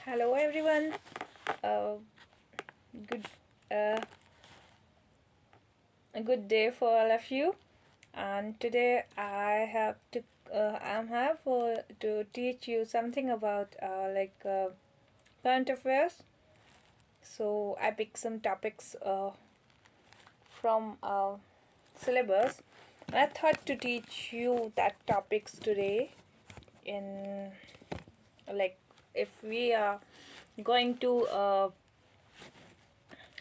Hello everyone. Uh, good uh, a good day for all of you. And today I have to teach you something about current affairs. So I picked some topics from syllabus. I thought to teach you that topics today in like if we are going to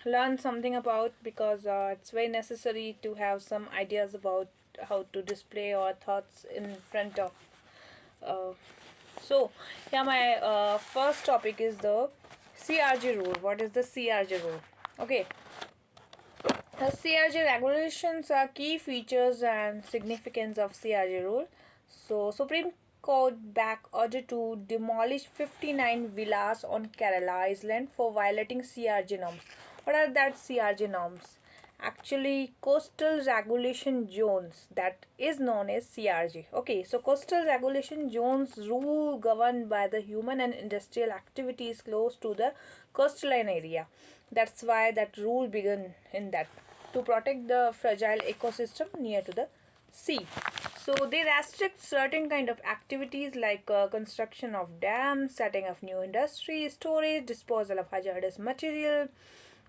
learn something about because it's very necessary to have some ideas about how to display our thoughts in front of uh, so yeah, my first topic is the CRG rule. What is the CRG rule? Okay, the CRG regulations are key features and significance of CRG rule. So Supreme Court back order to demolish 59 villas on Kerala Island for violating CRG norms. What are that CRG norms? Actually, coastal regulation zones, that is known as CRG. Okay, so coastal regulation zones rule governed by the human and industrial activities close to the coastline area. That's why that rule began in that, to protect the fragile ecosystem near to the sea. So they restrict certain kind of activities like construction of dams, setting of new industry, storage, disposal of hazardous material,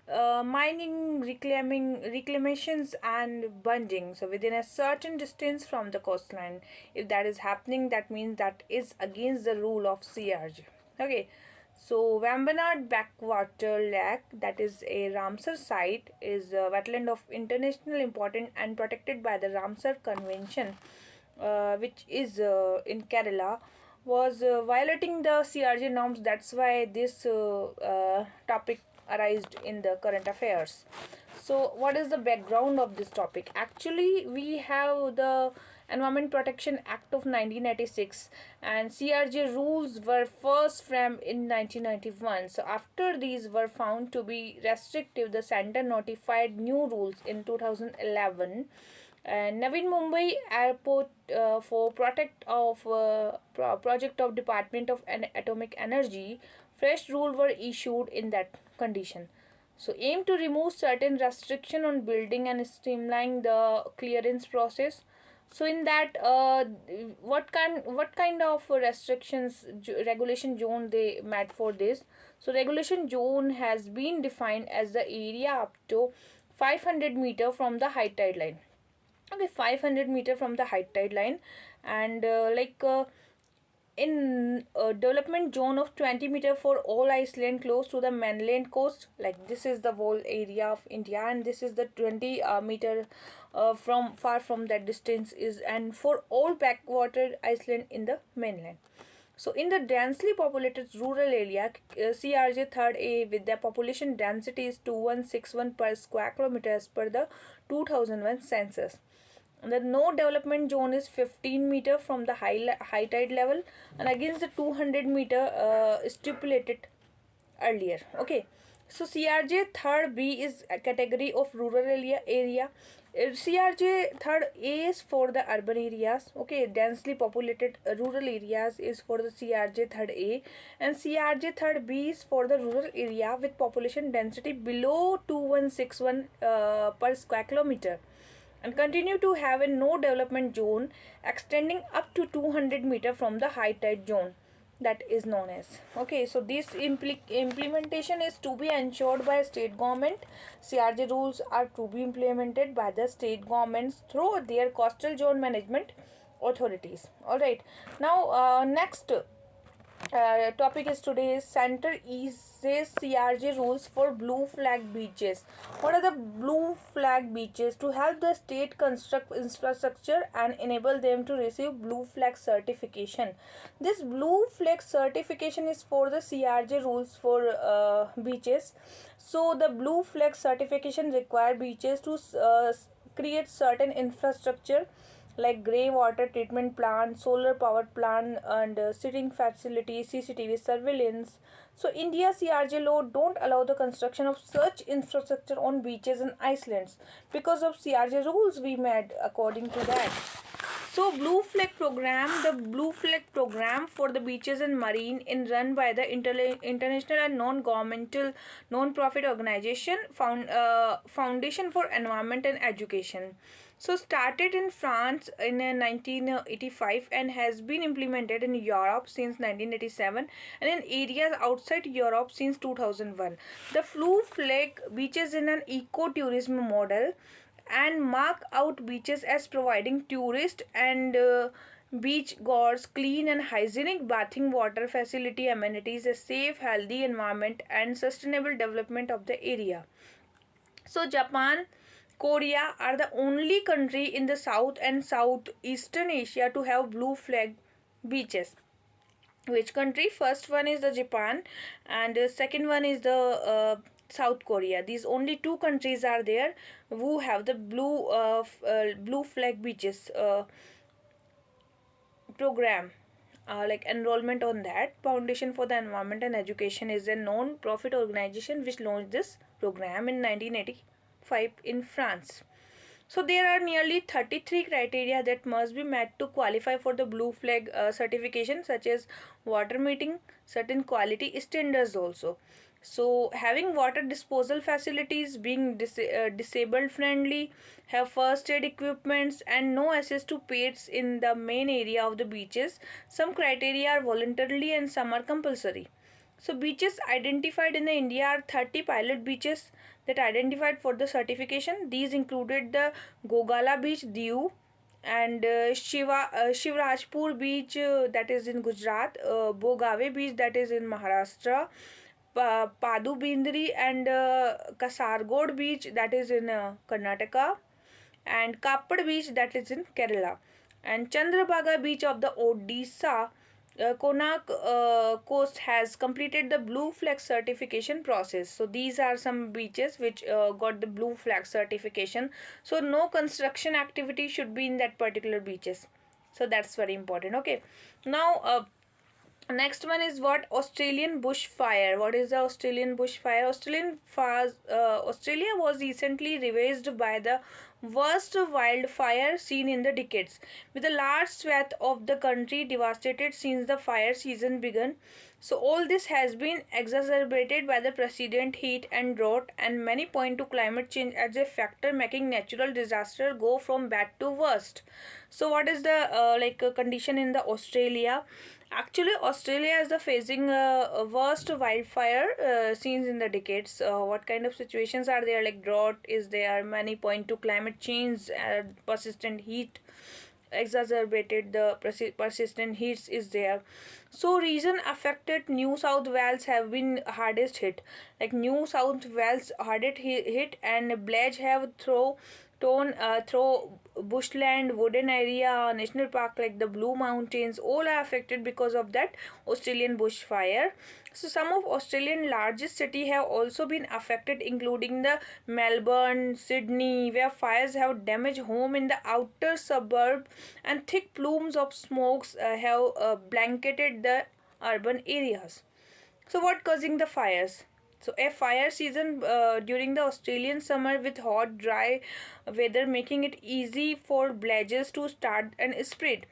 mining, reclamations, and bunging. So within a certain distance from the coastline, if that is happening, that means that is against the rule of CRG. Okay, so Vambanad Backwater Lake, that is a Ramsar site, is a wetland of international importance and protected by the Ramsar Convention, which is in Kerala, was violating the CRG norms. That's why this topic arised in the current affairs. So, what is the background of this topic? Actually, we have the Environment Protection Act of 1986, and CRG rules were first framed in 1991. So, after these were found to be restrictive, the center notified new rules in 2011. And Navi Mumbai Airport, for protect of project of Department of Atomic Energy, fresh rules were issued in that condition. So aim to remove certain restriction on building and streamline the clearance process. So in that, what kind of restrictions regulation zone they made for this? So regulation zone has been defined as the area up to 500 meter from the high tide line. Okay, 500 meter from the high tide line, and in a development zone of 20 meter for all island close to the mainland coast. Like this is the whole area of India, and this is the 20 meter from far from that distance is, and for all backwater island in the mainland. So in the densely populated rural area, CRJ third A with their population density is 2161 per square kilometer as per the 2001 census. The no development zone is 15 meter from the high tide level, and against the 200 meter stipulated earlier. Okay, so CRJ third B is a category of rural area. CRJ third A is for the urban areas. Okay, densely populated rural areas is for the CRJ third A, and CRJ third B is for the rural area with population density below 2161 per square kilometer, and continue to have a no development zone extending up to 200 meter from the high tide zone, that is known as. Okay, so this implementation is to be ensured by state government. CRJ rules are to be implemented by the state governments through their coastal zone management authorities. All right, now next topic is today's center says CRJ rules for blue flag beaches. What are the blue flag beaches? To help the state construct infrastructure and enable them to receive blue flag certification. This blue flag certification is for the CRJ rules for beaches. So the blue flag certification require beaches to create certain infrastructure like grey water treatment plant, solar power plant, and sitting facilities, CCTV surveillance. So India CRJ law don't allow the construction of such infrastructure on beaches and islands because of CRJ rules we made according to that. So Blue Flag program for the beaches and marine is run by the international and non-governmental non-profit organization Foundation for Environment and Education. So started in France in 1985 and has been implemented in Europe since 1987 and in areas outside Europe since 2001. The Blue Flag beaches in an eco-tourism model and mark out beaches as providing tourist and beach goers clean and hygienic bathing water facility amenities, a safe healthy environment and sustainable development of the area. So Japan, Korea are the only country in the south and southeastern Asia to have blue flag beaches. Which country? First one is the Japan and the second one is the South Korea. These only two countries are there who have the blue flag beaches program. Like enrollment on that. Foundation for the Environment and Education is a non-profit organization which launched this program in 1985 in France. So there are nearly 33 criteria that must be met to qualify for the blue flag certification, such as water meeting certain quality standards also. So having water disposal facilities, being disabled friendly, have first aid equipments and no access to pets in the main area of the beaches. Some criteria are voluntarily and some are compulsory. So beaches identified in the India are 30 pilot beaches that identified for the certification. These included the Gogala Beach, Diu, and Shivrajpur Beach that is in Gujarat, Bogave Beach that is in Maharashtra, Padubindri and Kasargod Beach that is in Karnataka, and Kappad Beach that is in Kerala, and Chandrabhaga Beach of the Odisha. Konark Coast has completed the blue flag certification process. So these are some beaches which got the blue flag certification. So no construction activity should be in that particular beaches. So that's very important. Okay. Now next one is what Australian bushfire. What is the Australian bushfire? Australia was recently ravaged by the worst wildfire seen in the decades, with a large swath of the country devastated since the fire season began. So all this has been exacerbated by the precedent heat and drought, and many point to climate change as a factor making natural disaster go from bad to worst. So what is the condition in the Australia? Actually, Australia is the facing worst wildfire scenes in the decades. What kind of situations are there? Like drought is there. Many point to climate change, persistent heat exacerbated the persistent heats is there. So region affected New South Wales have been hardest hit. Like New South Wales hardest hit and Bledge have through bushland, wooden area, national park like the Blue Mountains, all are affected because of that Australian bushfire. So some of Australian largest city have also been affected, including the Melbourne, Sydney, where fires have damaged home in the outer suburb, and thick plumes of smokes have blanketed the urban areas. So what causing the fires? So a fire season during the Australian summer with hot, dry weather making it easy for blazes to start and spread.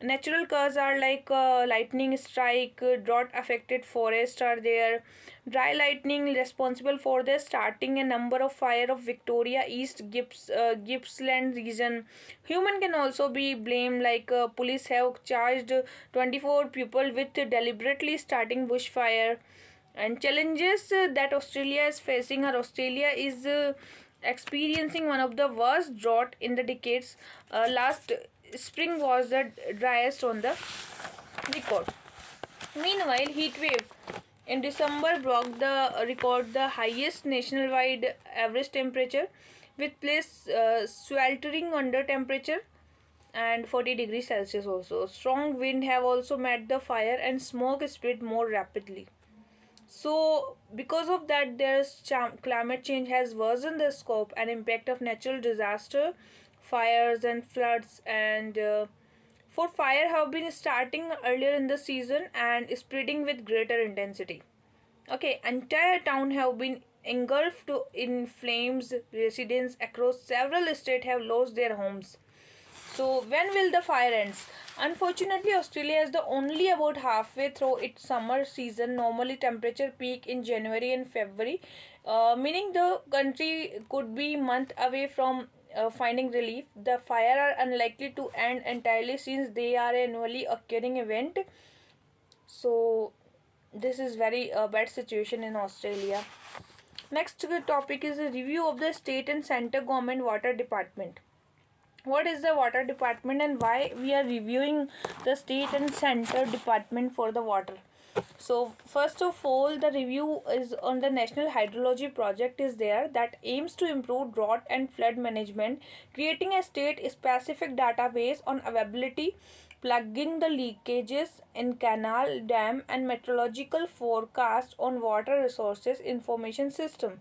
Natural causes are like lightning strike, drought affected forests are there. Dry lightning responsible for the starting a number of fire of Victoria East Gippsland region. Human can also be blamed, like police have charged 24 people with deliberately starting bushfire. And challenges that Australia is facing, or Australia is experiencing one of the worst drought in the decades. Last spring was the driest on the record. Meanwhile, heat wave in December broke the record, the highest nationwide average temperature, with place sweltering under temperature and 40 degrees Celsius also. Strong wind have also met the fire and smoke spread more rapidly. So, because of that, climate change has worsened the scope and impact of natural disaster, fires and floods, and for fire have been starting earlier in the season and spreading with greater intensity. Okay, entire town have been engulfed in flames. Residents across several states have lost their homes. So when will the fire ends? Unfortunately, Australia is the only about halfway through its summer season. Normally, temperature peak in January and February, meaning the country could be month away from finding relief. The fire are unlikely to end entirely since they are an annually occurring event. So this is very bad situation in Australia. Next topic is a review of the state and center government water department. What is the water department and why we are reviewing the state and center department for the water? So first of all, the review is on the national hydrology project is there that aims to improve drought and flood management, creating a state specific database on availability, plugging the leakages in canal, dam and meteorological forecast on water resources information system.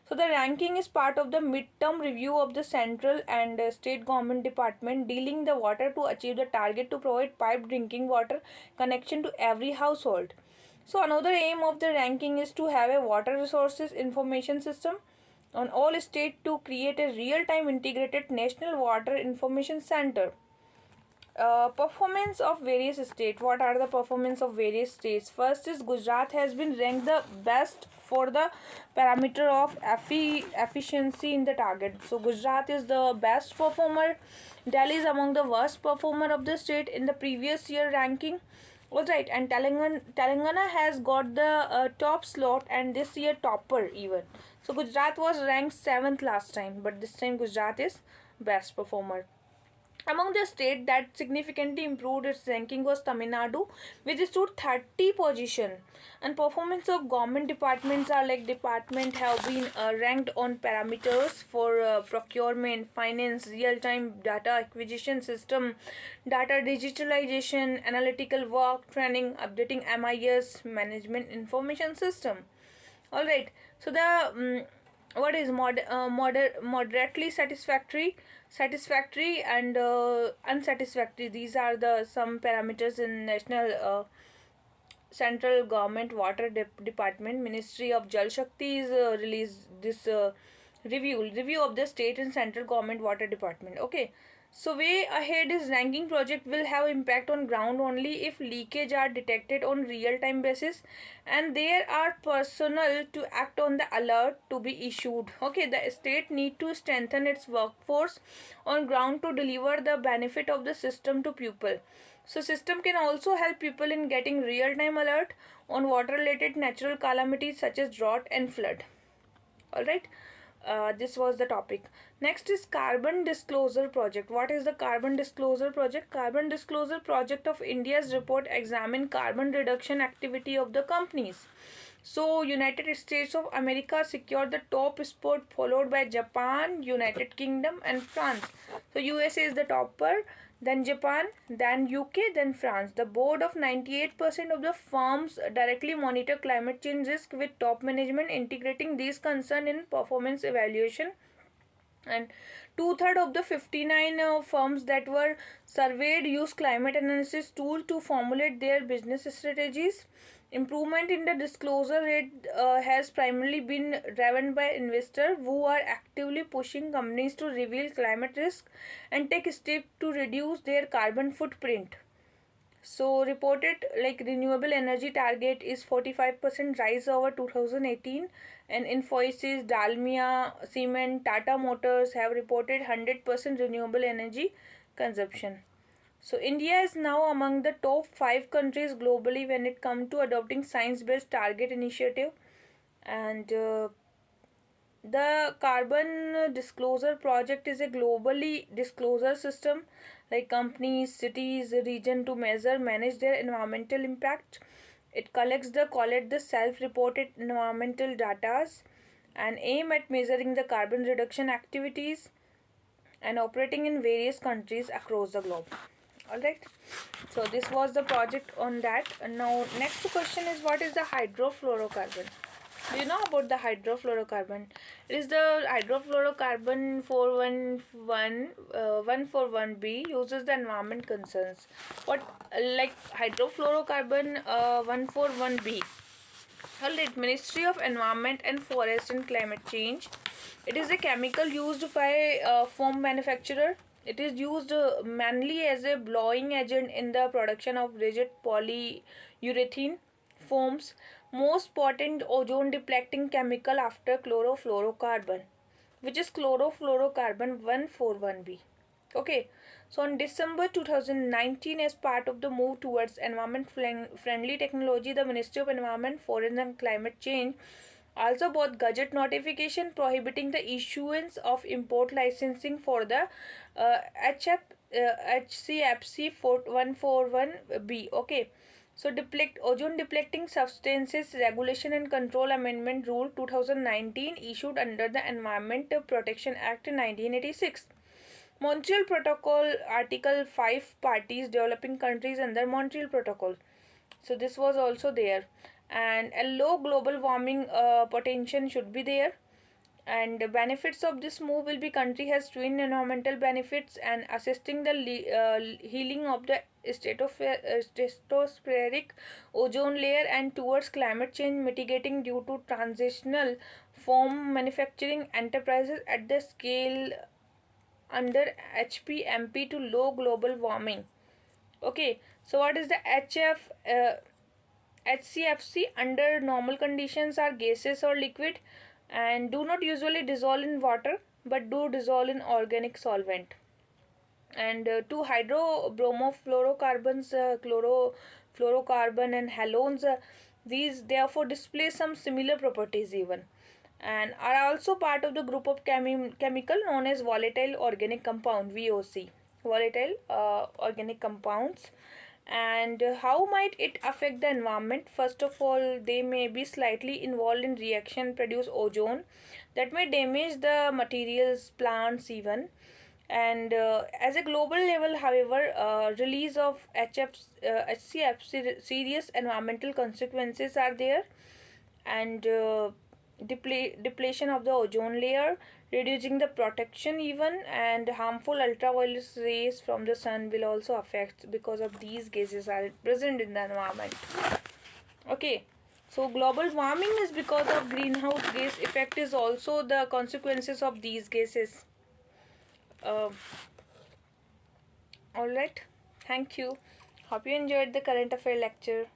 So the ranking is part of the mid-term review of the central and state government department dealing the water to achieve the target to provide piped drinking water connection to every household. So another aim of the ranking is to have a water resources information system on all states to create a real-time integrated national water information center. Performance of various states. What are the performance of various states? First is Gujarat has been ranked the best for the parameter of efficiency in the target. So Gujarat is the best performer. Delhi is among the worst performer of the state in the previous year ranking. Alright, and Telangana has got the top slot and this year topper even. So Gujarat was ranked 7th last time, but this time Gujarat is best performer. Among the state that significantly improved its ranking was Tamil Nadu, which stood 30 position. And performance of government departments are like department have been ranked on parameters for procurement, finance, real-time data acquisition system, data digitalization, analytical work, training, updating MIS, management information system. All right. So the what is moderately satisfactory, satisfactory and unsatisfactory. These are the some parameters in national central government water department. Ministry of Jal Shakti is released this review of the state and central government water department. Okay, so way ahead is ranking project will have impact on ground only if leakage are detected on real time basis and there are personnel to act on the alert to be issued. Okay, the state need to strengthen its workforce on ground to deliver the benefit of the system to people. So system can also help people in getting real time alert on water related natural calamities such as drought and flood. Alright, this was the topic. Next is Carbon Disclosure Project. What is the Carbon Disclosure Project? Carbon Disclosure Project of India's report examine carbon reduction activity of the companies. So United States of America secured the top spot followed by Japan, United Kingdom and France. So USA is the topper, then Japan, then UK, then France. The board of 98% of the firms directly monitor climate change risk with top management integrating these concerns in performance evaluation. And two-thirds of the 59 firms that were surveyed use climate analysis tool to formulate their business strategies. Improvement in the disclosure rate has primarily been driven by investors who are actively pushing companies to reveal climate risk and take steps to reduce their carbon footprint. So reported like renewable energy target is 45% rise over 2018 and Infosys, Dalmia, Siemens, Tata Motors have reported 100% renewable energy consumption. So India is now among the top 5 countries globally when it comes to adopting science-based target initiative and the Carbon Disclosure Project is a globally disclosure system like companies, cities, region to measure, manage their environmental impact. It collect the self-reported environmental data and aim at measuring the carbon reduction activities and operating in various countries across the globe. Alright, so this was the project on that. And now next question is what is the hydrofluorocarbon? Do you know about the hydrofluorocarbon? It is the hydrofluorocarbon 141B uses the environment concerns. What like hydrofluorocarbon 141B? Alright, Ministry of Environment and Forest and Climate Change. It is a chemical used by foam manufacturer It is used mainly as a blowing agent in the production of rigid polyurethane foams, most potent ozone depleting chemical after chlorofluorocarbon, which is chlorofluorocarbon 141b. Okay, so on December 2019, as part of the move towards environment friendly technology, the Ministry of Environment, Forest and Climate Change also brought gadget notification prohibiting the issuance of import licensing for the HF, HCFC 141b. Okay, so ozone depleting substances regulation and control amendment rule 2019 issued under the Environment Protection Act 1986. Montreal Protocol Article 5 parties developing countries under Montreal Protocol. So this was also there, and a low global warming potential should be there. And the benefits of this move will be country has twin environmental benefits and assisting the healing of the stratospheric ozone layer and towards climate change mitigating due to transitional foam manufacturing enterprises at the scale under HPMP to low global warming. Okay, so what is the HCFC? Under normal conditions are gases or liquid and do not usually dissolve in water but do dissolve in organic solvent. And two hydrobromofluorocarbons, chlorofluorocarbon and halones, these therefore display some similar properties even, and are also part of the group of chemical known as volatile organic compound, VOC, volatile organic compounds. And how might it affect the environment? First of all, they may be slightly involved in reaction produce ozone that may damage the materials, plants even. And as a global level, however, release of HCF serious environmental consequences are there, and depletion of the ozone layer, reducing the protection even, and harmful ultraviolet rays from the sun will also affect because of these gases are present in the environment. Okay, so global warming is because of greenhouse gas effect is also the consequences of these gases. uh, all right, thank you, hope you enjoyed the current affair lecture.